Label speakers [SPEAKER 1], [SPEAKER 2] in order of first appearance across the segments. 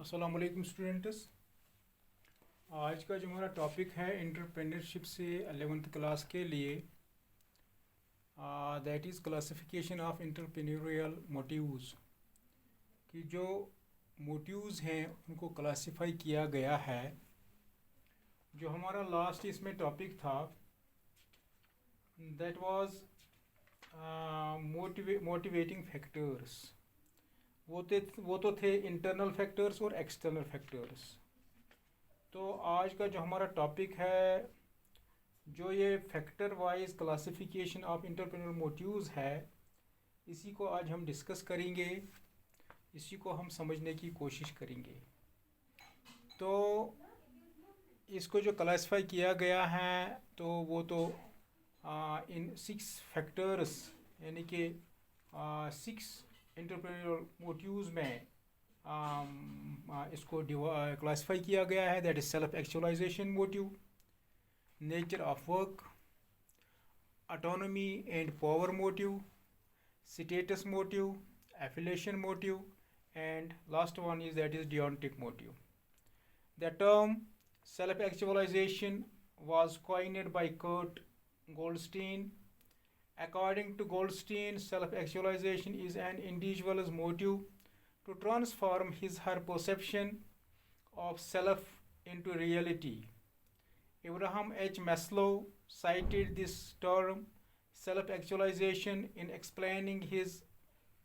[SPEAKER 1] अस्सलाम वालेकुम स्टूडेंट्स। आज का जो हमारा टॉपिक है एंटरप्रेन्योरशिप से 11th क्लास के लिए, that is classification of entrepreneurial motives. कि जो मोटिव्स हैं उनको क्लासिफाई किया गया है। जो हमारा लास्ट इसमें टॉपिक था दैट वाज मोटिवेटिंग फैक्टर्स। वो तो थे इंटरनल फैक्टर्स और एक्सटर्नल फैक्टर्स। तो आज का जो हमारा टॉपिक है, जो ये factor wise classification of entrepreneur motives है, इसी को आज हम डिस्कस करेंगे, इसी को हम समझने की कोशिश करेंगे। तो इसको जो क्लासिफाई किया गया है तो वो तो इन 6 फैक्टर्स, यानी कि 6 इंटरप्रेन्योर मोटिव्स में इसको क्लासिफाई किया गया है। That is self actualisation motive, nature of work, autonomy and power motive, status motive, affiliation motive, and last one is that is deontic motive. The term self-actualization was coined by Kurt Goldstein. According to Goldstein, self-actualization is an individual's motive to transform his/her perception of self into reality. Abraham H. Maslow cited this term self-actualization in explaining his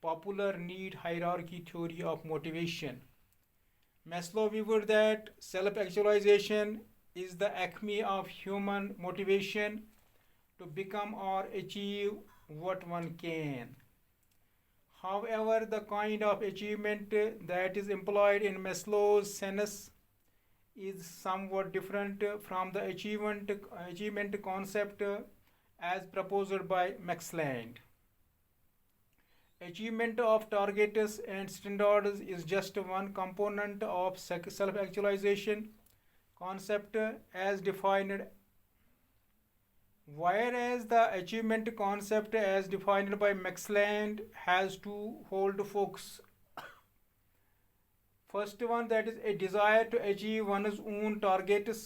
[SPEAKER 1] popular need hierarchy theory of motivation. Maslow viewed that self-actualization is the acme of human motivation to become or achieve what one can. However, the kind of achievement that is employed in Maslow's sense is somewhat different from the achievement concept as proposed by Max Land. Achievement of targets and standards is just one component of self-actualization concept as defined, whereas the achievement concept as defined by Max Land has twofold focus. First one, that is a desire to achieve one's own targets.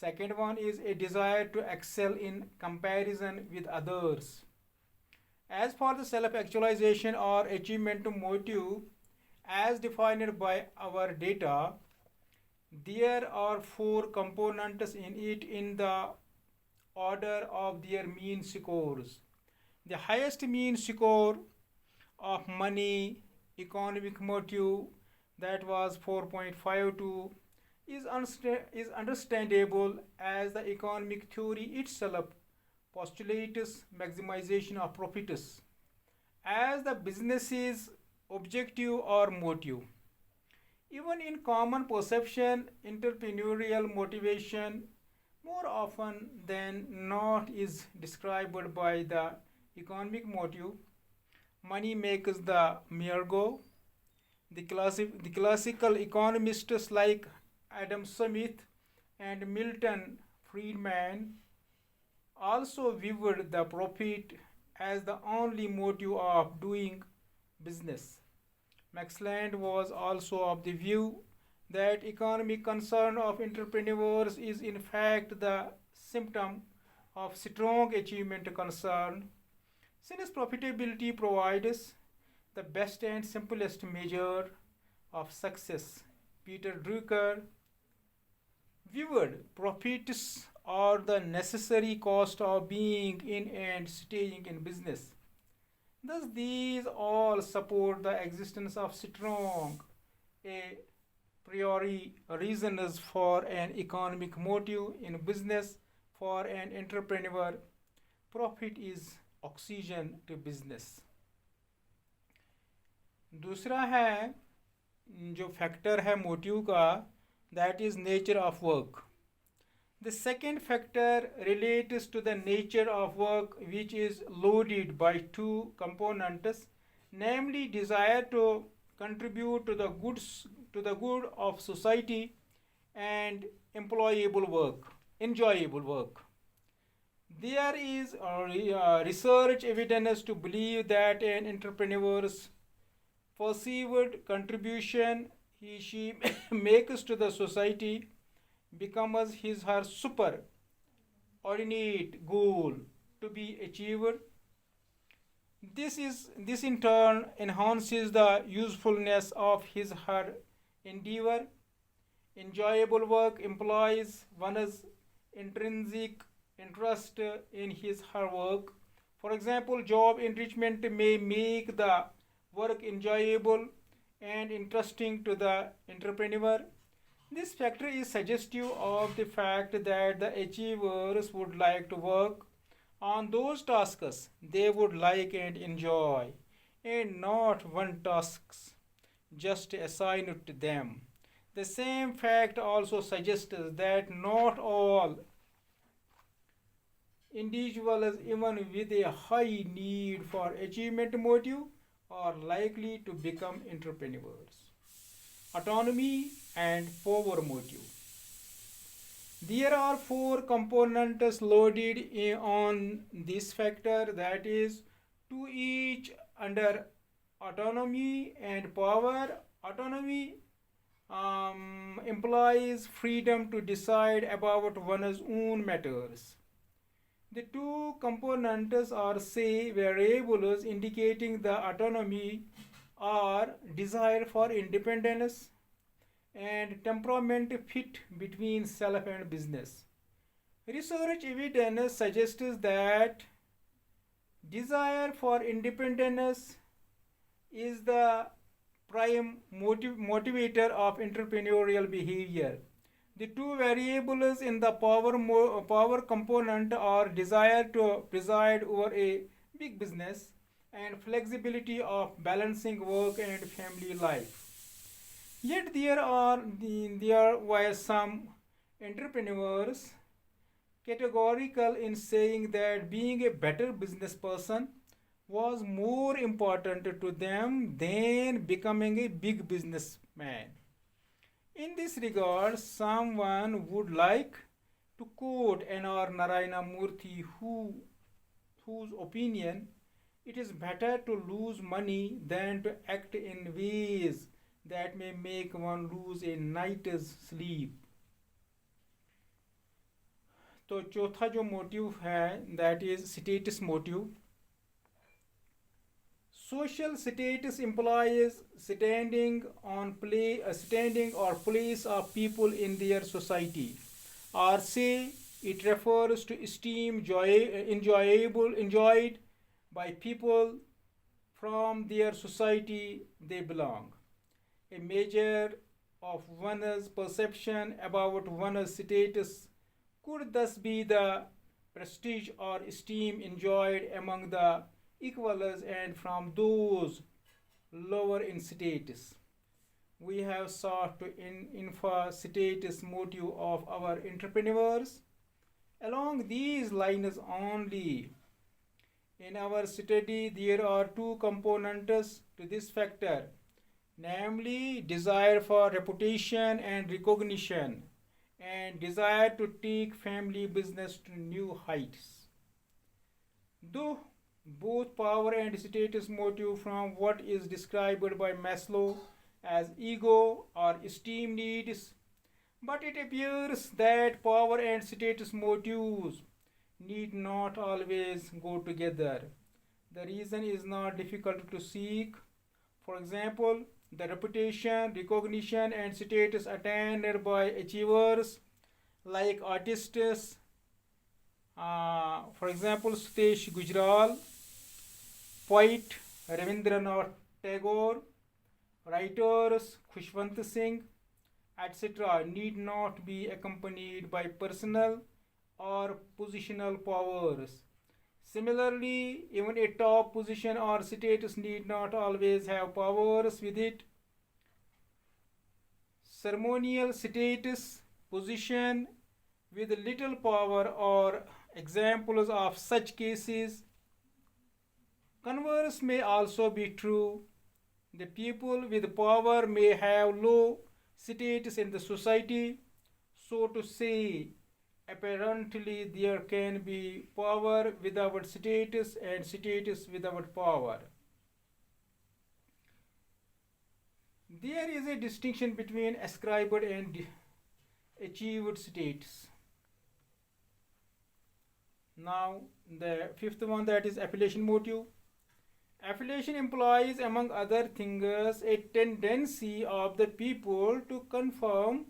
[SPEAKER 1] Second one is a desire to excel in comparison with others. As for the self-actualization or achievement motive as defined by our data, there are 4 components in it in the order of their mean scores. The highest mean score of money economic motive, that was 4.52, is understandable as the economic theory itself postulates maximization of profits as the business's objective or motive. Even in common perception, entrepreneurial motivation more often than not is described by the economic motive. Money makes the mere go. The classical economists like Adam Smith and Milton Friedman also viewed the profit as the only motive of doing business. Max Land was also of the view that economic concern of entrepreneurs is in fact the symptom of strong achievement concern, since profitability provides the best and simplest measure of success. Peter Drucker viewed profits or the necessary cost of being in and staying in business. Thus, these all support the existence of strong a priori reasons for an economic motive in business. For an entrepreneur, profit is oxygen to business. दूसरा है जो factor है motive का, that is nature of work. The second factor relates to the nature of work, which is loaded by 2 components, namely desire to contribute to the good of society and enjoyable work. There is research evidence to believe that an entrepreneur's perceived contribution she makes to the society becomes his her super ordinate goal to be achieved. This in turn enhances the usefulness of his her endeavor. Enjoyable work implies one's intrinsic interest in his her work. For example, job enrichment may make the work enjoyable and interesting to the entrepreneur. This factor is suggestive of the fact that the achievers would like to work on those tasks they would like and enjoy, and not one tasks just assigned to them. The same fact also suggests that not all individuals, even with a high need for achievement motive, are likely to become entrepreneurs. Autonomy and power motive. There are four components loaded on this factor, that is, to each under autonomy and power. Autonomy implies freedom to decide about one's own matters. The two components are, say, variables indicating the autonomy are desire for independence and temperament fit between self and business. Research evidence suggests that desire for independence is the prime motivator of entrepreneurial behavior. The two variables in the power component are desire to preside over a big business and flexibility of balancing work and family life. Yet there were some entrepreneurs categorical in saying that being a better business person was more important to them than becoming a big businessman. In this regard, someone would like to quote N.R. Narayana Murthy, whose opinion it is better to lose money than to act in ways that may make one lose a night's sleep. तो चौथा जो motive है that is status motive. Social status implies standing or place of people in their society, or say it refers to esteem enjoyed by people from their society they belong. A measure of one's perception about one's status could thus be the prestige or esteem enjoyed among the equals and from those lower in status. We have sought to infer status motive of our entrepreneurs along these lines only. In our study, there are two components to this factor, namely desire for reputation and recognition, and desire to take family business to new heights. Though both power and status motive from what is described by Maslow as ego or esteem needs, but it appears that power and status motives need not always go together. The reason is not difficult to seek. For example, the reputation, recognition, and status attained by achievers like artists, for example, Sutesh Gujral, poet Ravindranath Tagore, writers Khushwant Singh, etc., need not be accompanied by personal or positional powers. Similarly, even a top position or status need not always have powers with it. Ceremonial status, position with little power are examples of such cases. Converse may also be true. The people with power may have low status in the society, so to say. Apparently, there can be power without status and status without power. There is a distinction between ascribed and achieved states. Now, the fifth one, that is affiliation motive. Affiliation implies, among other things, a tendency of the people to conform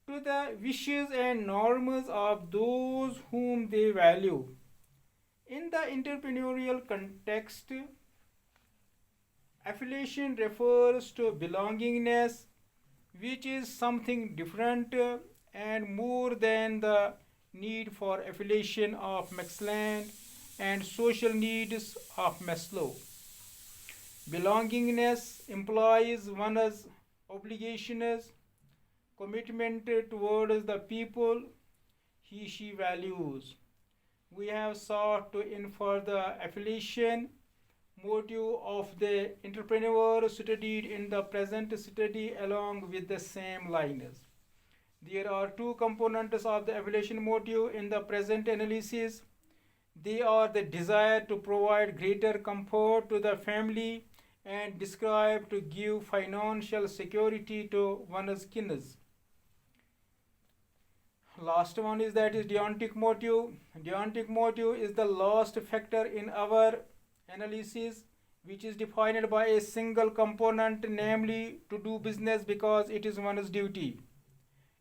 [SPEAKER 1] to the wishes and norms of those whom they value. In the entrepreneurial context, affiliation refers to belongingness, which is something different and more than the need for affiliation of Maslach and social needs of Maslow. Belongingness implies one's obligations, commitment towards the people he/she values. We have sought to infer the affiliation motive of the entrepreneur studied in the present study along with the same lines. There are two components of the affiliation motive in the present analysis. They are the desire to provide greater comfort to the family and describe to give financial security to one's kin. Last one is that is deontic motive. Deontic motive is the last factor in our analysis, which is defined by a single component, namely to do business because it is one's duty.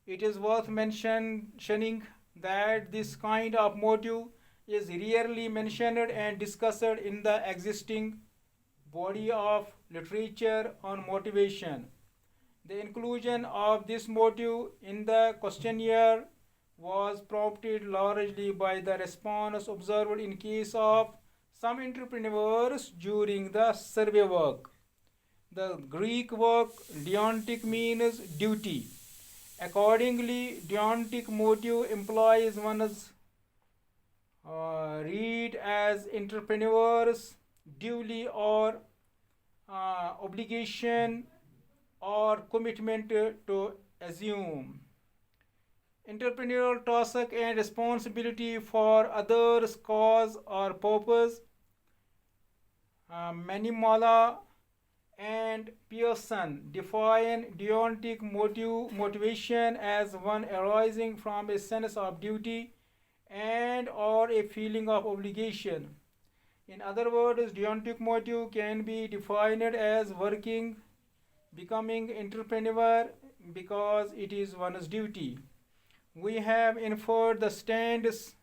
[SPEAKER 1] It is worth mentioning that this kind of motive is rarely mentioned and discussed in the existing body of literature on motivation. The inclusion of this motive in the questionnaire was prompted largely by the response observed in case of some entrepreneurs during the survey work. The Greek word deontic means duty. Accordingly, deontic motive implies one's read as entrepreneurs duty or obligation or commitment to assume. Entrepreneurial task and responsibility for others' cause or purpose. Manimala and Pearson define deontic motivation as one arising from a sense of duty and or a feeling of obligation. In other words, deontic motive can be defined as becoming entrepreneur because it is one's duty. We have inferred the stands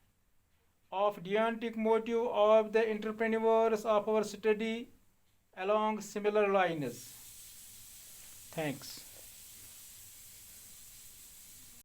[SPEAKER 1] of deontic motive of the entrepreneurs of our study along similar lines. Thanks.